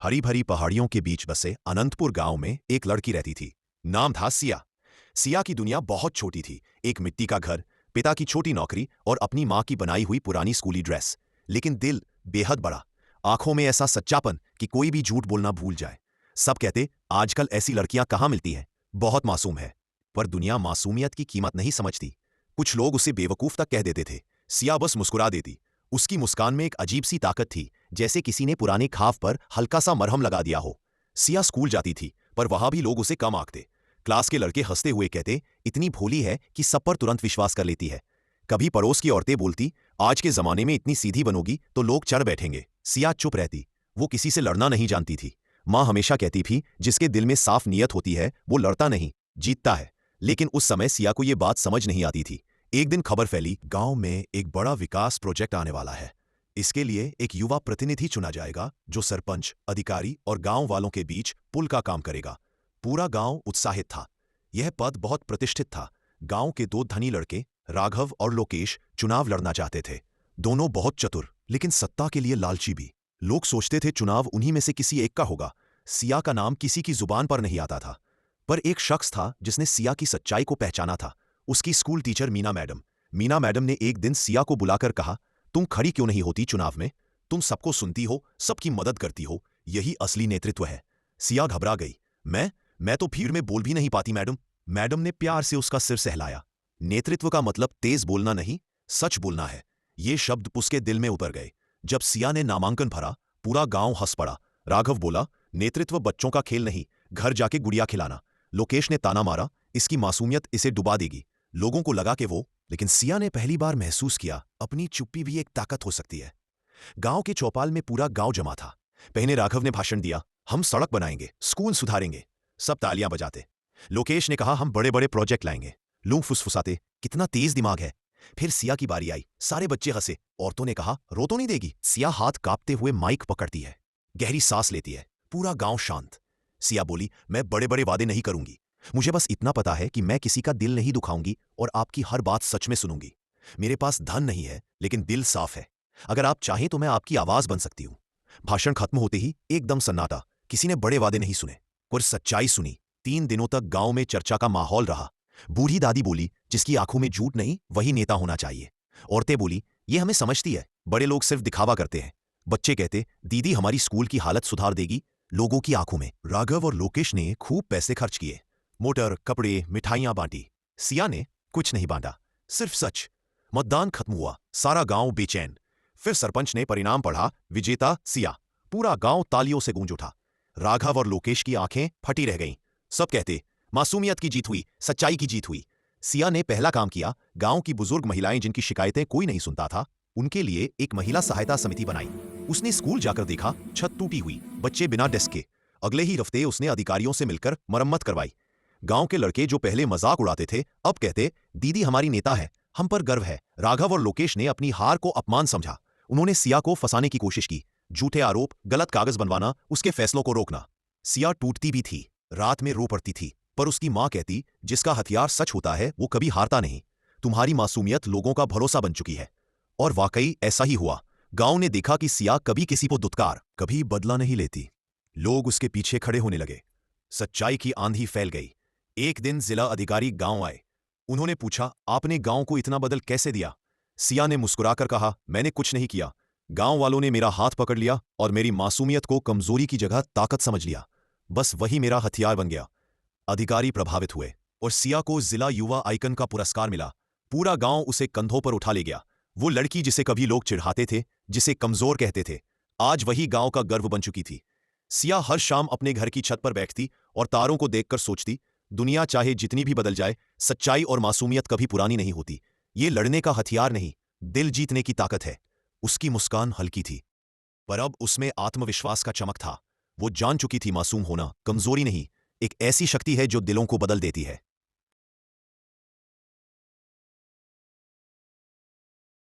हरी भरी पहाड़ियों के बीच बसे अनंतपुर गांव में एक लड़की रहती थी। नाम था सिया। सिया की दुनिया बहुत छोटी थी। एक मिट्टी का घर, पिता की छोटी नौकरी और अपनी मां की बनाई हुई पुरानी स्कूली ड्रेस। लेकिन दिल बेहद बड़ा। आंखों में ऐसा सच्चापन कि कोई भी झूठ बोलना भूल जाए। सब कहते आजकल ऐसी लड़कियां कहां मिलती हैं, बहुत मासूम है। पर दुनिया मासूमियत की कीमत नहीं समझती। कुछ लोग उसे बेवकूफ तक कह देते थे। सिया बस मुस्कुरा देती। उसकी मुस्कान में एक अजीब सी ताकत थी, जैसे किसी ने पुराने खाव पर हल्का सा मरहम लगा दिया हो। सिया स्कूल जाती थी, पर वहां भी लोग उसे कम आंकते। क्लास के लड़के हंसते हुए कहते, इतनी भोली है कि सब पर तुरंत विश्वास कर लेती है। कभी पड़ोस की औरतें बोलती, आज के जमाने में इतनी सीधी बनोगी तो लोग चढ़ बैठेंगे। सिया चुप रहती। वो किसी से लड़ना नहीं जानती थी। माँ हमेशा कहती थी, जिसके दिल में साफ नीयत होती है वो लड़ता नहीं, जीतता है। लेकिन उस समय सिया को ये बात समझ नहीं आती थी। एक दिन खबर फैली, गांव में एक बड़ा विकास प्रोजेक्ट आने वाला है। इसके लिए एक युवा प्रतिनिधि चुना जाएगा जो सरपंच, अधिकारी और गांव वालों के बीच पुल का काम करेगा। पूरा गांव उत्साहित था। यह पद बहुत प्रतिष्ठित था। गांव के दो धनी लड़के, राघव और लोकेश, चुनाव लड़ना चाहते थे। दोनों बहुत चतुर, लेकिन सत्ता के लिए लालची भी। लोग सोचते थे चुनाव उन्हीं में से किसी एक का होगा। सिया का नाम किसी की जुबान पर नहीं आता था। पर एक शख्स था जिसने सिया की सच्चाई को पहचाना था। उसकी school teacher Meena madam. Meena madam ने एक दिन सिया को बुलाकर कहा, तुम खड़ी क्यों नहीं होती चुनाव में? तुम सबको सुनती हो, सबकी मदद करती हो, यही असली नेतृत्व है। सिया घबरा गई। मैं तो भीड़ में बोल भी नहीं पाती मैडम। मैडम ने प्यार से उसका सिर सहलाया। नेतृत्व का मतलब तेज बोलना नहीं, सच बोलना है। ये शब्द उसके दिल में उतर गए। जब सिया ने नामांकन भरा, पूरा गांव हंस पड़ा। राघव बोला, नेतृत्व बच्चों का खेल नहीं, घर जाके गुड़िया खिलाना। लोकेश ने ताना मारा, इसकी मासूमियत इसे डुबा देगी। लोगों को लगा कि वो, लेकिन सिया ने पहली बार महसूस किया, अपनी चुप्पी भी एक ताकत हो सकती है। गांव के चौपाल में पूरा गांव जमा था। पहले राघव ने भाषण दिया, हम सड़क बनाएंगे, स्कूल सुधारेंगे। सब तालियां बजाते। लोकेश ने कहा, हम बड़े बड़े प्रोजेक्ट लाएंगे। लोग फुसफुसाते, कितना तेज दिमाग है। फिर सिया की बारी आई। सारे बच्चे हंसे। औरतों ने कहा, रो तो नहीं देगी? सिया हाथ कांपते हुए माइक पकड़ती है, गहरी सांस लेती है। पूरा गांव शांत। सिया बोली, मैं बड़े बड़े वादे नहीं करूंगी। मुझे बस इतना पता है कि मैं किसी का दिल नहीं दुखाऊंगी और आपकी हर बात सच में सुनूंगी। मेरे पास धन नहीं है, लेकिन दिल साफ है। अगर आप चाहें तो मैं आपकी आवाज बन सकती हूं। भाषण खत्म होते ही एकदम सन्नाटा। किसी ने बड़े वादे नहीं सुने, पर सच्चाई सुनी। 3 दिनों तक गांव में चर्चा का माहौल रहा। बूढ़ी दादी बोली, जिसकी आंखों में झूठ नहीं वही नेता होना चाहिए। औरतें बोली, ये हमें समझती है, बड़े लोग सिर्फ दिखावा करते हैं। बच्चे कहते, दीदी हमारी स्कूल की हालत सुधार देगी। लोगों की आंखों में राघव और लोकेश ने खूब पैसे खर्च किए। मोटर, कपड़े, मिठाइयां बांटी। सिया ने कुछ नहीं बांटा, सिर्फ सच। मतदान खत्म हुआ, सारा गांव बेचैन। फिर सरपंच ने परिणाम पढ़ा, विजेता सिया। पूरा गांव तालियों से गूंज उठा। राघव और लोकेश की आंखें फटी रह गईं। सब कहते, मासूमियत की जीत हुई, सच्चाई की जीत हुई। सिया ने पहला काम किया, गांव की बुजुर्ग महिलाएं जिनकी शिकायतें कोई नहीं सुनता था, उनके लिए एक महिला सहायता समिति बनाई। उसने स्कूल जाकर देखा, छत टूटी हुई, बच्चे बिना डेस्क के। अगले ही हफ्ते उसने अधिकारियों से मिलकर मरम्मत करवाई। गांव के लड़के जो पहले मजाक उड़ाते थे, अब कहते, दीदी हमारी नेता है, हम पर गर्व है। राघव और लोकेश ने अपनी हार को अपमान समझा। उन्होंने सिया को फंसाने की कोशिश की। झूठे आरोप, गलत कागज बनवाना, उसके फैसलों को रोकना। सिया टूटती भी थी, रात में रो पड़ती थी। पर उसकी मां कहती, जिसका हथियार सच होता है वो कभी हारता नहीं। तुम्हारी मासूमियत लोगों का भरोसा बन चुकी है। और वाकई ऐसा ही हुआ। गांव ने देखा कि सिया कभी किसी को दुत्कार, कभी बदला नहीं लेती। लोग उसके पीछे खड़े होने लगे। सच्चाई की आंधी फैल गई। एक दिन जिला अधिकारी गांव आए। उन्होंने पूछा, आपने गांव को इतना बदल कैसे दिया? सिया ने मुस्कुराकर कहा, मैंने कुछ नहीं किया। गांव वालों ने मेरा हाथ पकड़ लिया और मेरी मासूमियत को कमजोरी की जगह ताकत समझ लिया। बस वही मेरा हथियार बन गया। अधिकारी प्रभावित हुए और सिया को जिला युवा आइकन का पुरस्कार मिला। पूरा गांव उसे कंधों पर उठा ले गया। वो लड़की जिसे कभी लोग चिढ़ाते थे, जिसे कमजोर कहते थे, आज वही गांव का गर्व बन चुकी थी। सिया हर शाम अपने घर की छत पर बैठती और तारों को देखकर सोचती, दुनिया चाहे जितनी भी बदल जाए, सच्चाई और मासूमियत कभी पुरानी नहीं होती। ये लड़ने का हथियार नहीं, दिल जीतने की ताकत है। उसकी मुस्कान हल्की थी, पर अब उसमें आत्मविश्वास का चमक था। वो जान चुकी थी, मासूम होना कमजोरी नहीं, एक ऐसी शक्ति है जो दिलों को बदल देती है।